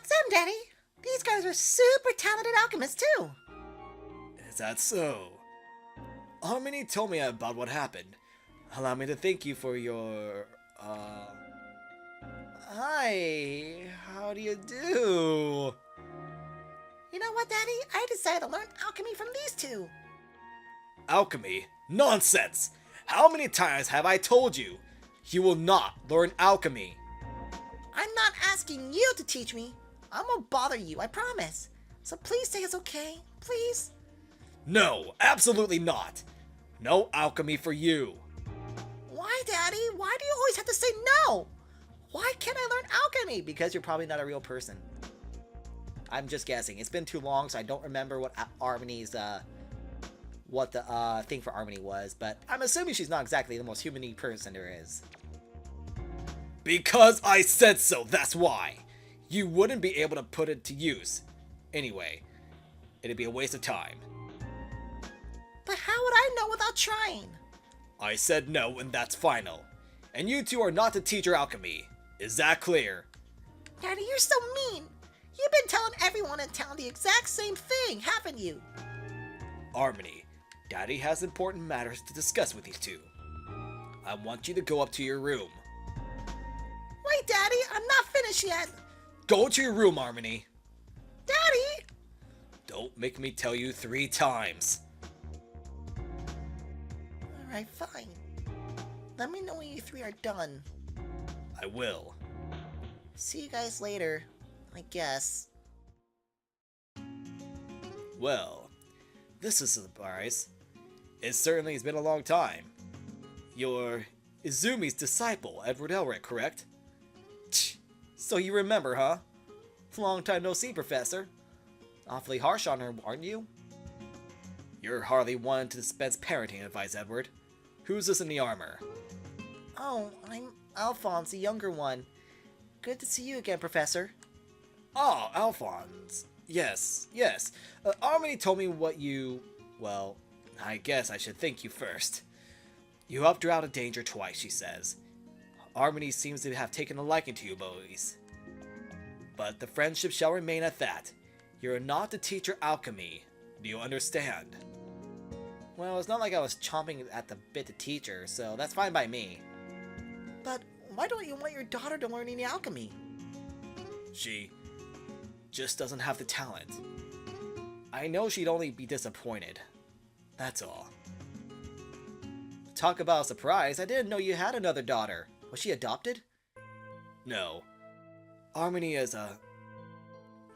Sam, Daddy. These guys are super talented alchemists, too. Is that so? Harmony told me about what happened. Allow me to thank you for your, Hi, how do you do? You know what, Daddy? I decided to learn alchemy from these two. Alchemy? Nonsense! How many times have I told you? You will not learn alchemy. I'm not asking you to teach me. I won't bother you, I promise. So please say it's okay, please. No, absolutely not. No alchemy for you. Why, Daddy? Why do you always have to say no? Why can't I learn alchemy? Because you're probably not a real person. I'm just guessing. It's been too long, so I don't remember what Harmony's, what the, thing for Harmony was, but I'm assuming she's not exactly the most human-y person there is. Because I said so, that's why! You wouldn't be able to put it to use. Anyway, it'd be a waste of time. But how would I know without trying? I said no, and that's final. And you two are not to teach her alchemy. Is that clear? Daddy, you're so mean. You've been telling everyone in town the exact same thing, haven't you? Harmony, Daddy has important matters to discuss with these two. I want you to go up to your room. Wait, Daddy, I'm not finished yet. Go to your room, Harmony. Daddy! Don't make me tell you 3 times. Alright, fine. Let me know when you three are done. I will. See you guys later, I guess. Well, this is a surprise. It certainly has been a long time. You're Izumi's disciple, Edward Elric, correct? Tch, so you remember, huh? Long time no see, Professor. Awfully harsh on her, aren't you? You're hardly one to dispense parenting advice, Edward. Who's this in the armor? Oh, I'm Alphonse, the younger one. Good to see you again, Professor. Oh, Alphonse. Yes, yes. Harmony told me what you... Well, I guess I should thank you first. You helped her out of danger twice, she says. Harmony seems to have taken a liking to you boys. But the friendship shall remain at that. You're not to teach her alchemy. Do you understand? Well, it's not like I was chomping at the bit to teach her, so that's fine by me. But why don't you want your daughter to learn any alchemy? She just doesn't have the talent. I know she'd only be disappointed. That's all. Talk about a surprise, I didn't know you had another daughter. Was she adopted? No. Harmony is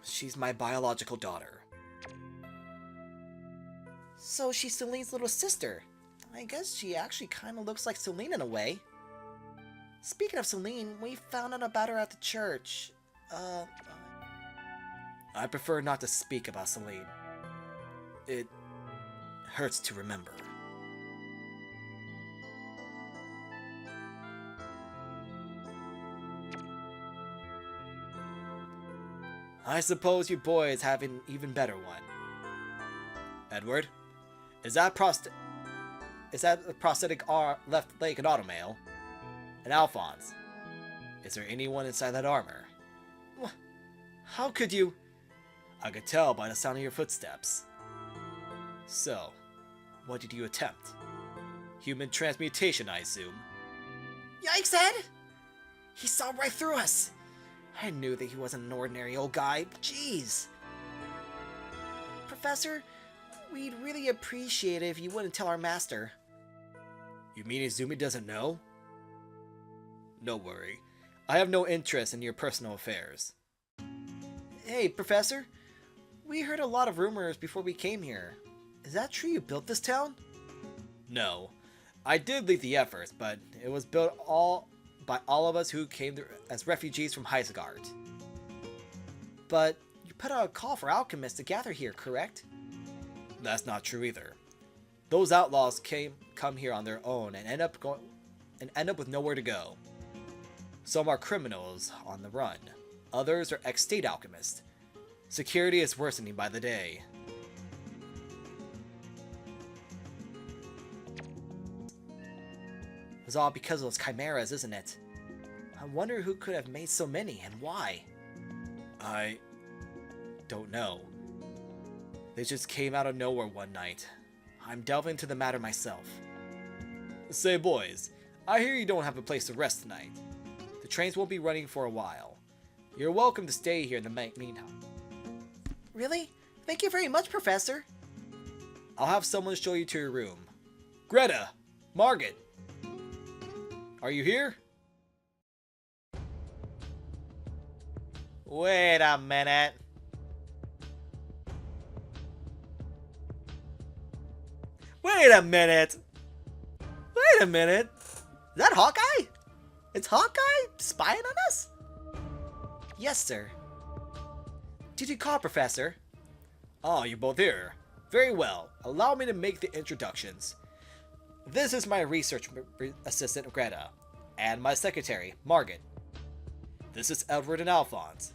she's my biological daughter. So she's Celine's little sister. I guess she actually kind of looks like Celine in a way. Speaking of Celine, we found out about her at the church. I prefer not to speak about Celine. It hurts to remember. I suppose you boys have an even better one. Edward, is that a prosthetic left leg an automail? And Alphonse, is there anyone inside that armor? How could you? I could tell by the sound of your footsteps. So, what did you attempt? Human transmutation, I assume. Yikes, Ed! He saw right through us! I knew that he wasn't an ordinary old guy, but jeez! Professor, we'd really appreciate it if you wouldn't tell our master. You mean Izumi doesn't know? No worry. I have no interest in your personal affairs. Hey, Professor. We heard a lot of rumors before we came here. Is that true you built this town? No. I did lead the efforts, but it was built by all of us who came as refugees from Heisegard. But you put out a call for alchemists to gather here, correct? That's not true either. Those outlaws come here on their own and end up with nowhere to go. Some are criminals on the run. Others are ex-state alchemists. Security is worsening by the day. It's all because of those chimeras, isn't it? I wonder who could have made so many and why. I don't know. They just came out of nowhere one night. I'm delving into the matter myself. Say boys, I hear you don't have a place to rest tonight. The trains won't be running for a while. You're welcome to stay here in the meantime. Really? Thank you very much, Professor. I'll have someone show you to your room. Greta! Margit! Are you here? Wait a minute. Wait a minute! Wait a minute! Is that Hawkeye? It's Hawkeye spying on us? Yes, sir. Did you call, Professor? Oh, you're both here. Very well. Allow me to make the introductions. This is my research assistant, Greta, and my secretary, Margit. This is Edward and Alphonse.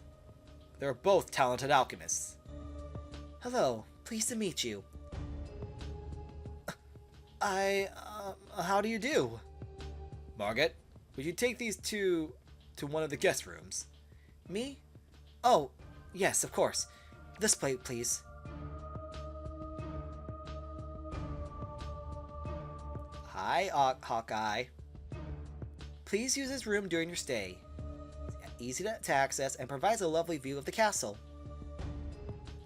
They're both talented alchemists. Hello. Pleased to meet you. How do you do? Margit, would you take these two to one of the guest rooms? Me? Oh, yes, of course. This plate, please. Hi, Hawkeye. Please use this room during your stay. It's easy to access and provides a lovely view of the castle.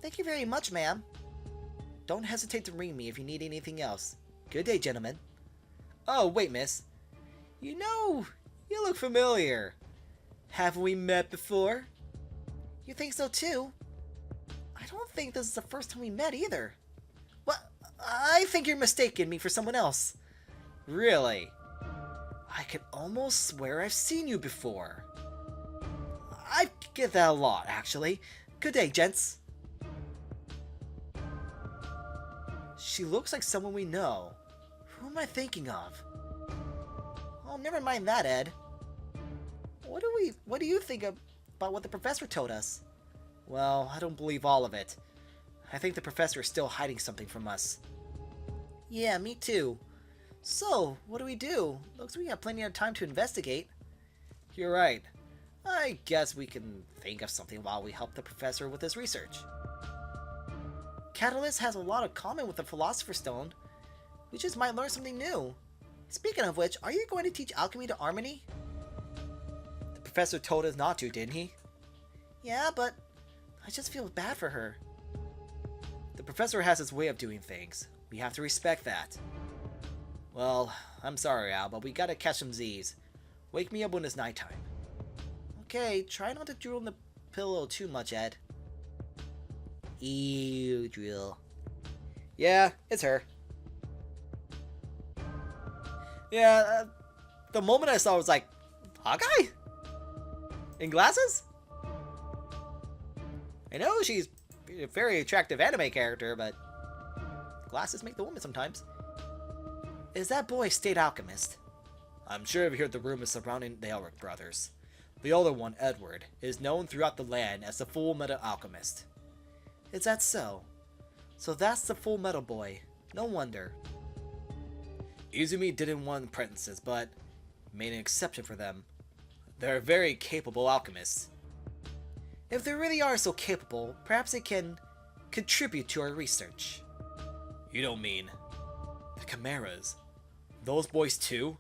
Thank you very much, ma'am. Don't hesitate to ring me if you need anything else. Good day, gentlemen. Oh, wait, miss. You know, you look familiar. Haven't we met before? You think so, too? I don't think this is the first time we met, either. Well, I think you're mistaking me for someone else. Really? I can almost swear I've seen you before. I get that a lot, actually. Good day, gents. She looks like someone we know. Who am I thinking of? Oh, never mind that, Ed. What do you think about what the professor told us? Well, I don't believe all of it. I think the professor is still hiding something from us. Yeah, me too. So, what do we do? Looks like we have plenty of time to investigate. You're right. I guess we can think of something while we help the professor with his research. Catalyst has a lot in common with the Philosopher's Stone. We just might learn something new. Speaking of which, are you going to teach alchemy to Harmony? The professor told us not to, didn't he? Yeah, but I just feel bad for her. The professor has his way of doing things. We have to respect that. Well, I'm sorry, Al, but we gotta catch some Z's. Wake me up when it's nighttime. Okay, try not to drool on the pillow too much, Ed. Ew, drill. Yeah, it's her. Yeah, the moment I saw it, I was like, Hawkeye? In glasses? I know she's a very attractive anime character, but glasses make the woman sometimes. Is that boy State Alchemist? I'm sure you've heard the rumors surrounding the Elric brothers. The older one, Edward, is known throughout the land as the Fullmetal Alchemist. Is that so? So that's the Fullmetal boy. No wonder. Izumi didn't want apprentices, but made an exception for them. They're very capable alchemists. If they really are so capable, perhaps they can contribute to our research. You don't mean the Chimeras? Those boys too?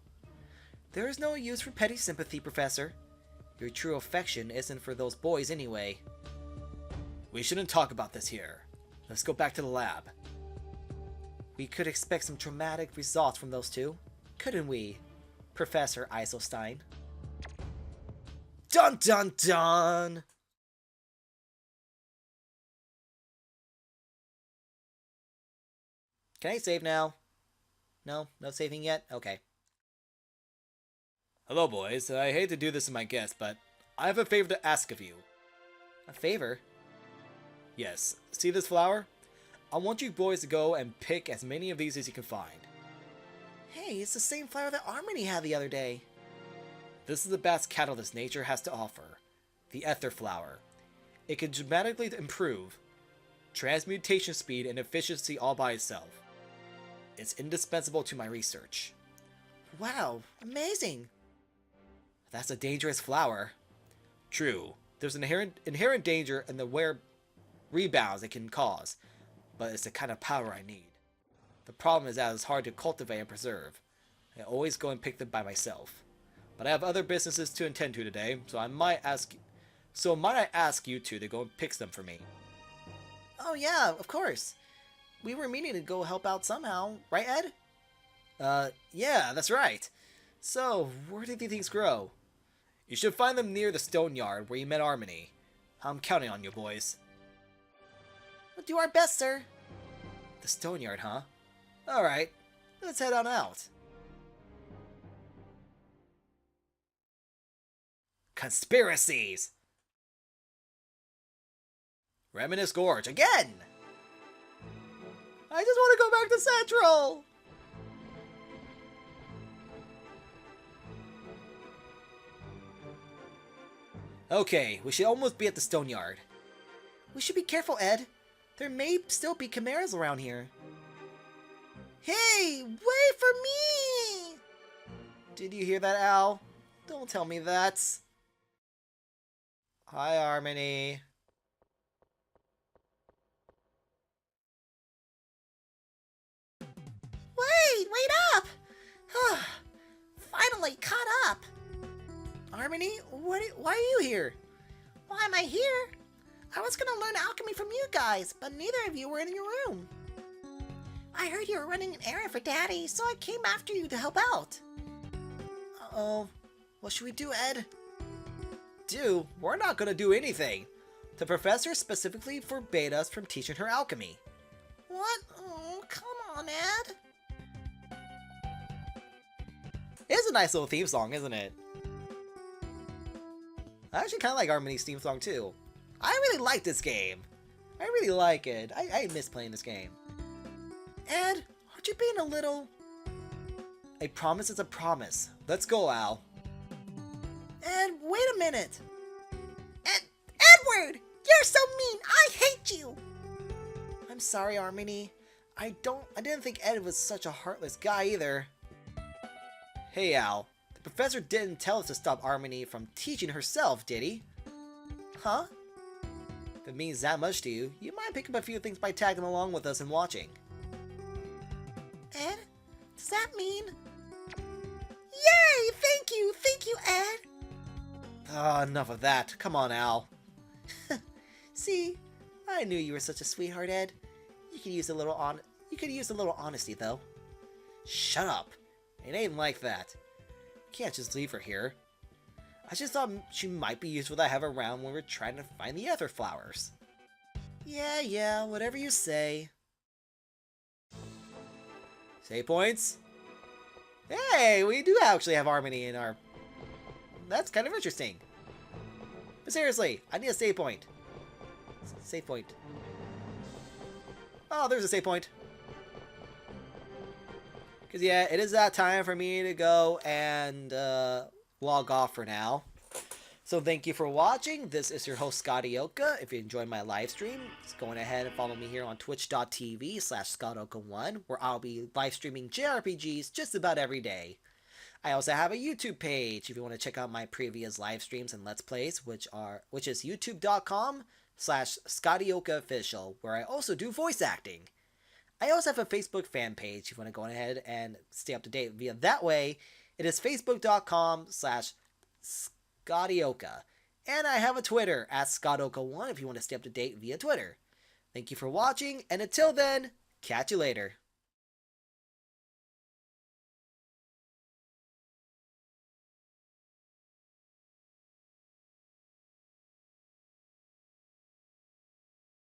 There is no use for petty sympathy, Professor. Your true affection isn't for those boys anyway. We shouldn't talk about this here. Let's go back to the lab. We could expect some dramatic results from those two, couldn't we, Professor Eiselstein? Dun dun dun! Can I save now? No? No saving yet? Okay. Hello, boys. I hate to do this to my guest, but I have a favor to ask of you. A favor? Yes. See this flower? I want you boys to go and pick as many of these as you can find. Hey, it's the same flower that Harmony had the other day. This is the best catalyst nature has to offer. The ether flower. It can dramatically improve transmutation speed and efficiency all by itself. It's indispensable to my research. Wow, amazing! That's a dangerous flower. True, There's an inherent danger in the wear rebounds it can cause, but it's the kind of power I need. The problem is that it's hard to cultivate and preserve. I always go and pick them by myself. But I have other businesses to attend to today, so might I ask you two to go and pick them for me? Oh yeah, of course. We were meaning to go help out somehow, right, Ed? Yeah, that's right. So, where do these things grow? You should find them near the stone yard where you met Harmony. I'm counting on you, boys. We'll do our best, sir. The stone yard, huh? Alright, let's head on out. Conspiracies! Reminisce Gorge again! I just want to go back to Central! Okay, we should almost be at the stone yard. We should be careful, Ed. There may still be chimeras around here. Hey, wait for me! Did you hear that, Al? Don't tell me that. Hi, Harmony. Wait up! Finally caught up. Harmony, why are you here? Why am I here? I was gonna learn alchemy from you guys, but neither of you were in your room. I heard you were running an errand for Daddy, so I came after you to help out. Uh-oh. What should we do, Ed? We're not gonna do anything. The professor specifically forbade us from teaching her alchemy. What? Oh, come on, Ed. It's a nice little theme song, isn't it? I actually kind of like Harmony's theme song too. I really like this game. I really like it. I miss playing this game. Ed, aren't you being a little... A promise is a promise. Let's go, Al. Ed, wait a minute. Edward! You're so mean! I hate you! I'm sorry, Harmony. I didn't think Ed was such a heartless guy either. Hey, Al. The professor didn't tell us to stop Harmony from teaching herself, did he? Huh? If it means that much to you, you might pick up a few things by tagging along with us and watching. Ed, does that mean... Yay! Thank you, Ed! Ah, enough of that. Come on, Al. See, I knew you were such a sweetheart, Ed. You could use a little honesty, though. Shut up. It ain't like that. Can't just leave her here. I just thought she might be useful to have around when we're trying to find the ether flowers. Yeah, whatever you say. Save points? Hey, we do actually have Harmony in our... That's kind of interesting. But seriously, I need a save point. Save point. Oh, there's a save point. Because yeah, it is that time for me to go and log off for now. So thank you for watching. This is your host, Scotty Oka. If you enjoyed my live stream, just go ahead and follow me here on twitch.tv/ScottOka1, where I'll be live streaming JRPGs just about every day. I also have a YouTube page if you want to check out my previous live streams and Let's Plays, which is youtube.com/ScottyOkaOfficial, where I also do voice acting. I also have a Facebook fan page if you want to go ahead and stay up to date via that way. It is facebook.com/ScottyOka. And I have a Twitter @ScottOka1 if you want to stay up to date via Twitter. Thank you for watching, and until then, catch you later.